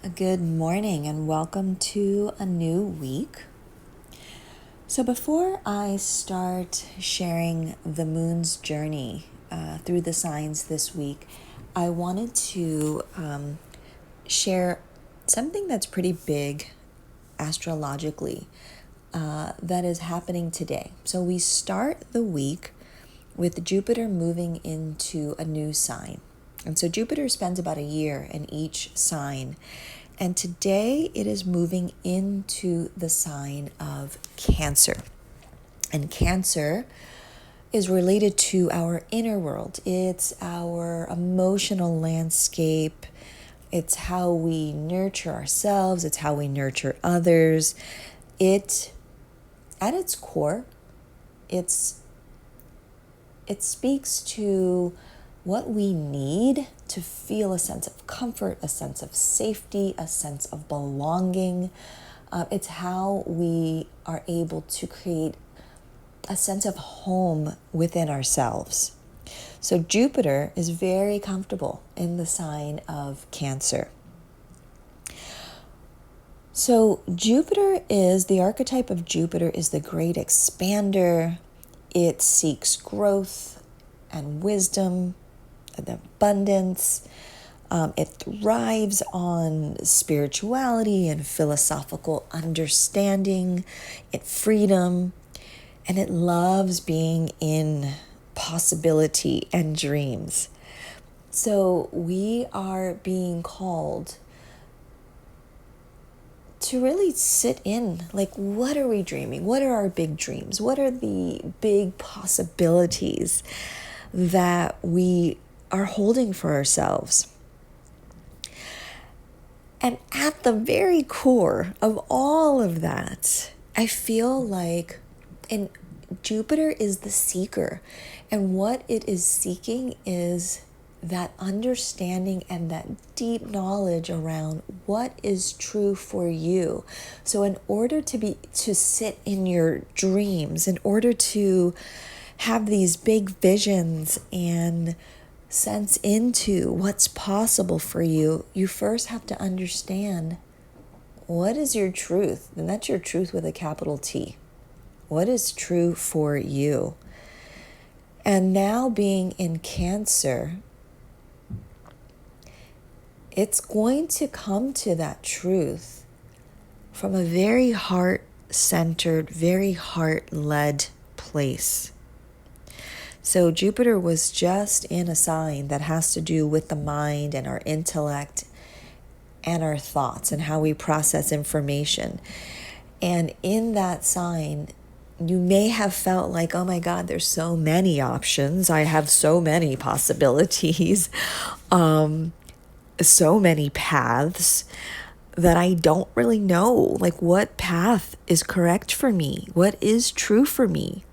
Good morning and welcome to a new week. So, before I start sharing the moon's journey through the signs this week, I wanted to share something that's pretty big astrologically that is happening today. So, we start the week with Jupiter moving into a new sign. And so Jupiter spends about a year in each sign. And today it is moving into the sign of Cancer. And Cancer is related to our inner world. It's our emotional landscape. It's how we nurture ourselves. It's how we nurture others. At its core, it speaks to what we need to feel a sense of comfort, a sense of safety, a sense of belonging. It's how we are able to create a sense of home within ourselves. So Jupiter is very comfortable in the sign of Cancer. So the archetype of Jupiter is the great expander. It seeks growth and wisdom, and abundance. It thrives on spirituality and philosophical understanding, freedom, and it loves being in possibility and dreams. So we are being called to really sit in, like, what are we dreaming? What are our big dreams? What are the big possibilities that we are holding for ourselves? And at the very core of all of that, I feel like Jupiter is the seeker. And what it is seeking is that understanding and that deep knowledge around what is true for you. So in order to sit in your dreams, in order to have these big visions and sense into what's possible for you, you first have to understand what is your truth. And that's your truth with a capital T. What is true for you? And now being in Cancer, it's going to come to that truth from a very heart-centered, very heart-led place. So Jupiter was just in a sign that has to do with the mind and our intellect and our thoughts and how we process information. And in that sign, you may have felt like, oh my God, there's so many options. I have so many possibilities, so many paths that I don't really know, like, what path is correct for me? What is true for me?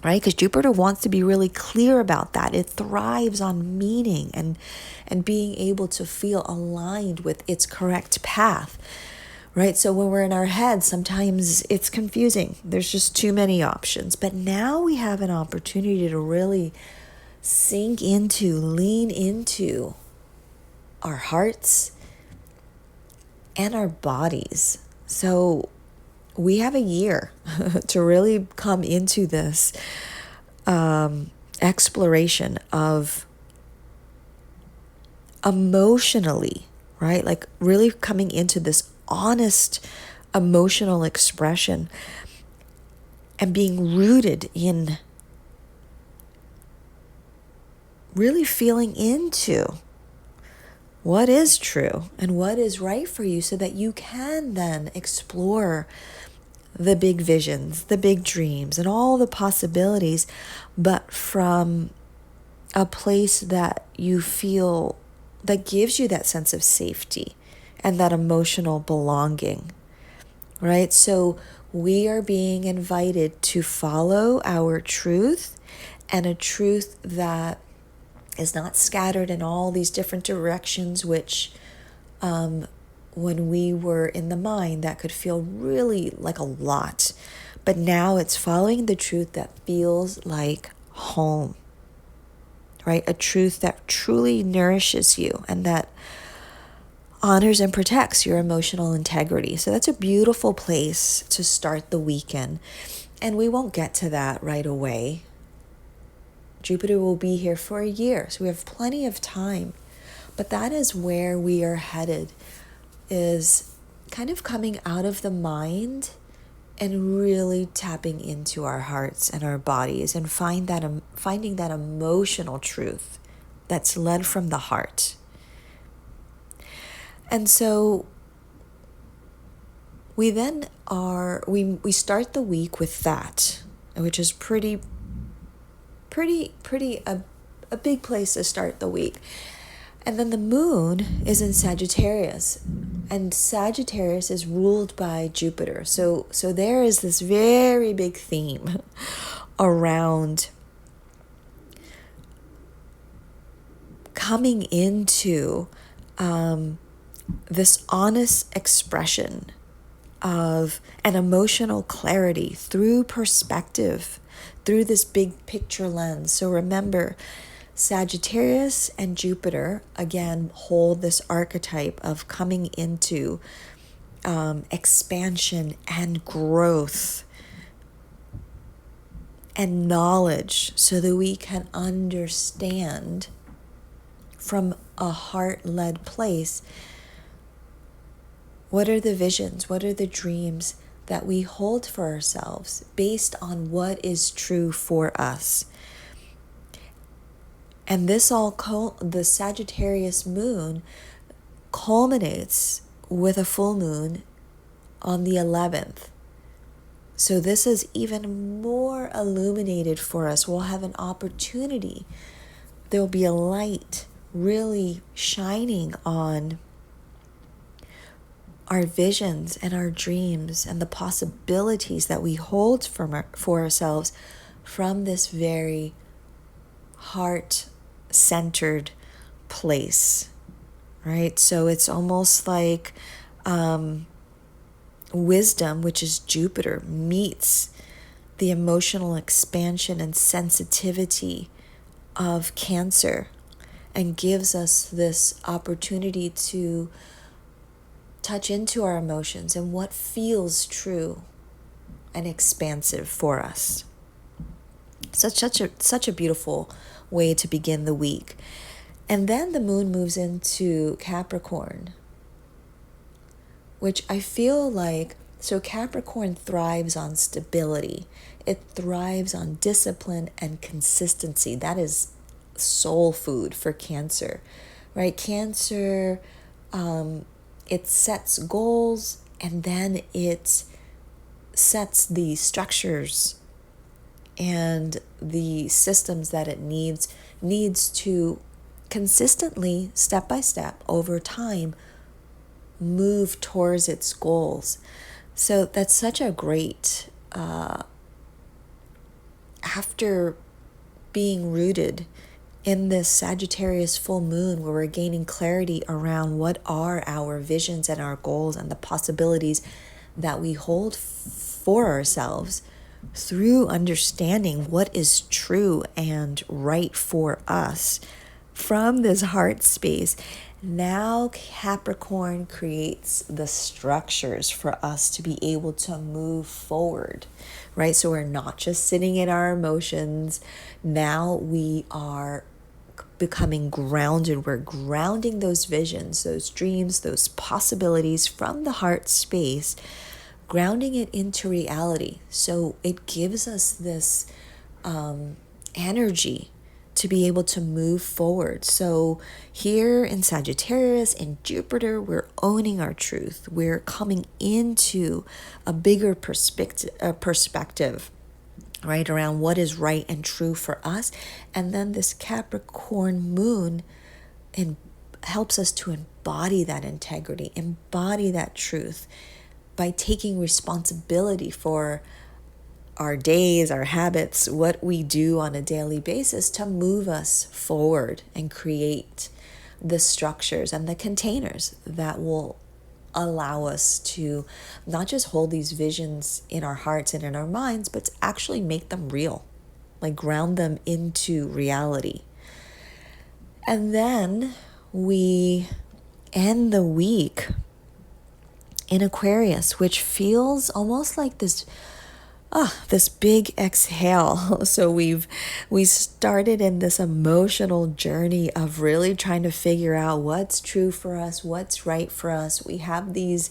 Right? Because Jupiter wants to be really clear about that. It thrives on meaning and being able to feel aligned with its correct path. Right? So when we're in our heads, sometimes it's confusing. There's just too many options. But now we have an opportunity to really lean into our hearts and our bodies. So we have a year to really come into this exploration of emotionally, right? Like really coming into this honest emotional expression and being rooted in really feeling into what is true and what is right for you, so that you can then explore the big visions, the big dreams, and all the possibilities, but from a place that you feel that gives you that sense of safety and that emotional belonging, right? So we are being invited to follow our truth, and a truth that is not scattered in all these different directions, which when we were in the mind, that could feel really like a lot. But now it's following the truth that feels like home, right? A truth that truly nourishes you and that honors and protects your emotional integrity. So that's a beautiful place to start the weekend. And we won't get to that right away. Jupiter will be here for a year, so we have plenty of time. But that is where we are headed, is kind of coming out of the mind and really tapping into our hearts and our bodies and finding that emotional truth that's led from the heart. And so we then we start the week with that, which is pretty a big place to start the week. And then the moon is in Sagittarius, and Sagittarius is ruled by Jupiter. So there is this very big theme around coming into this honest expression of an emotional clarity through perspective, through this big picture lens. So remember, Sagittarius and Jupiter, again, hold this archetype of coming into expansion and growth and knowledge so that we can understand from a heart-led place what are the visions, what are the dreams that we hold for ourselves based on what is true for us. And this the Sagittarius moon culminates with a full moon on the 11th. So this is even more illuminated for us. We'll have an opportunity. There'll be a light really shining on our visions and our dreams and the possibilities that we hold for ourselves from this very heart-centered place, right? So it's almost like wisdom, which is Jupiter, meets the emotional expansion and sensitivity of Cancer and gives us this opportunity to touch into our emotions and what feels true and expansive for us. Such a beautiful way to begin the week. And then the moon moves into Capricorn, which I feel like, so Capricorn thrives on stability. It thrives on discipline and consistency. That is soul food for Cancer, right? Cancer, it sets goals and then it sets the structures and the systems that it needs to consistently, step by step, over time, move towards its goals. So that's such a great, after being rooted in this Sagittarius full moon where we're gaining clarity around what are our visions and our goals and the possibilities that we hold for ourselves, through understanding what is true and right for us from this heart space, now Capricorn creates the structures for us to be able to move forward, right? So we're not just sitting in our emotions. Now we are becoming grounded. We're grounding those visions, those dreams, those possibilities from the heart space, grounding it into reality. So it gives us this energy to be able to move forward. So here in Sagittarius and Jupiter, we're owning our truth. We're coming into a bigger perspective, right, around what is right and true for us. And then this Capricorn moon helps us to embody that integrity, embody that truth, by taking responsibility for our days, our habits, what we do on a daily basis to move us forward and create the structures and the containers that will allow us to not just hold these visions in our hearts and in our minds, but to actually make them real, like ground them into reality. And then we end the week in Aquarius, which feels almost like this big exhale. So we started in this emotional journey of really trying to figure out what's true for us, what's right for us. We have these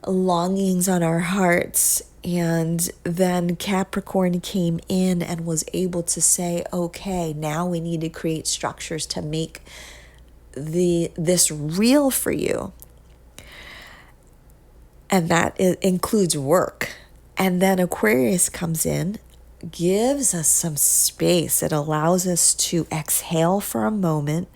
longings on our hearts, and then Capricorn came in and was able to say, okay, now we need to create structures to make this real for you. And that includes work. And then Aquarius comes in, gives us some space. It allows us to exhale for a moment,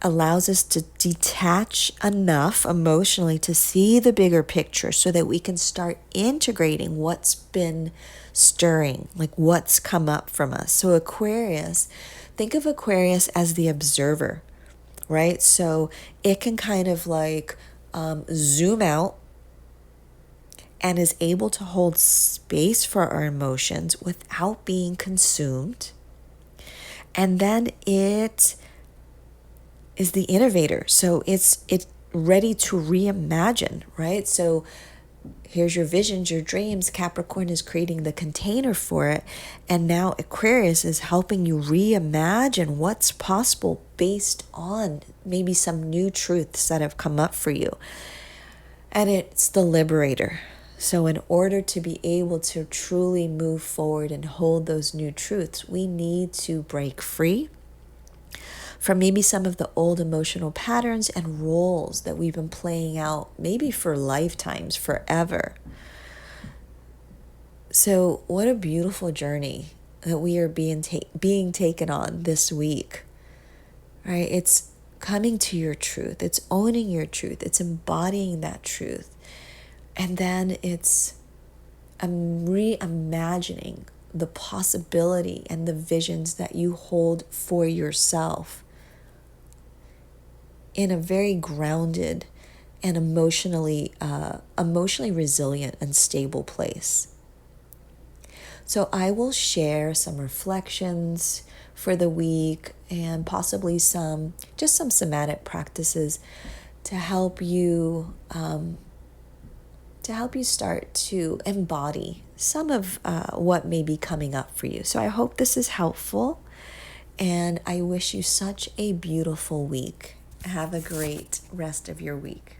allows us to detach enough emotionally to see the bigger picture so that we can start integrating what's been stirring, like what's come up from us. So Aquarius, think of Aquarius as the observer, right? So it can kind of like zoom out and is able to hold space for our emotions without being consumed. And then it is the innovator. So it's ready to reimagine, right? So here's your visions, your dreams. Capricorn is creating the container for it. And now Aquarius is helping you reimagine what's possible based on maybe some new truths that have come up for you. And it's the liberator. So in order to be able to truly move forward and hold those new truths, we need to break free from maybe some of the old emotional patterns and roles that we've been playing out maybe for lifetimes, forever. So what a beautiful journey that we are being taken on this week, right? It's coming to your truth. It's owning your truth. It's embodying that truth. And then it's reimagining the possibility and the visions that you hold for yourself in a very grounded and emotionally resilient and stable place. So I will share some reflections for the week and possibly some somatic practices to help you start to embody some of what may be coming up for you. So I hope this is helpful, and I wish you such a beautiful week. Have a great rest of your week.